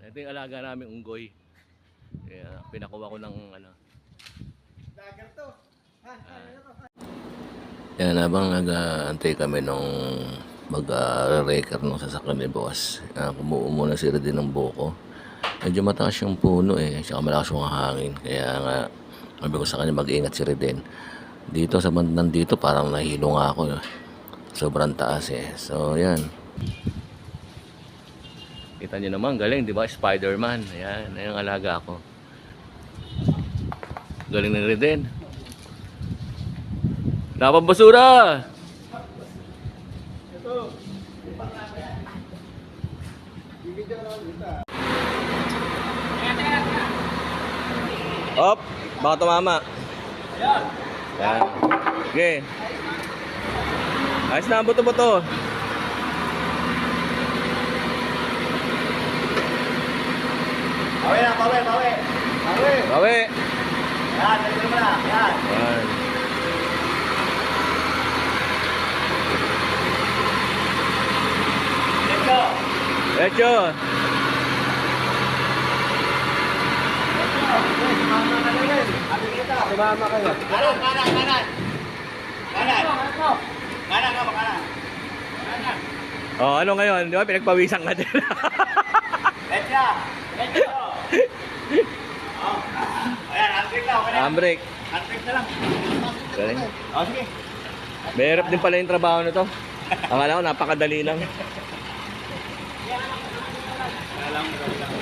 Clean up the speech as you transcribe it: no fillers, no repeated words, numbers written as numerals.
Ito yung alaga namin unggoy. Kaya pinakuha ko ng ano. Dagat to. Yan, habang nag-aantay kami nung mag-reker ng sasakyan ni boss. Kumuha muna si Redin ng buko. Medyo mataas yung puno eh. Saka malakas yung hangin. Kaya nga, sabi ko sa kanya mag-ingat si Redin. Dito sa bandang dito parang nahilo nga ako. Sobrang taas eh. So yan. Kita nyo naman, galing, di ba? Spider-Man. Ayan, ayan ang alaga ako. Galing ng Redin. Dapat basura! Ito. Bibigyan ko lang dito. Op! Baka tumama. Yan. Okay. Ayos na ang buto-buto. Bawi na, bawi. Bawi. Yan, dito mo na. Yan. Yan. Dito. Echo. Sumama kayo. Kanan. Kanan ka ba, kanan? Oh, ano ngayon? Di ba pinagpawisan ka din? Let's Oh. Ayan, handbrake na. Okay na. Handbrake. Handbrake na lang. Galing. Oh, sige. Mahirap din pala yung trabaho na to. Akala ko napakadali lang. Alam mo.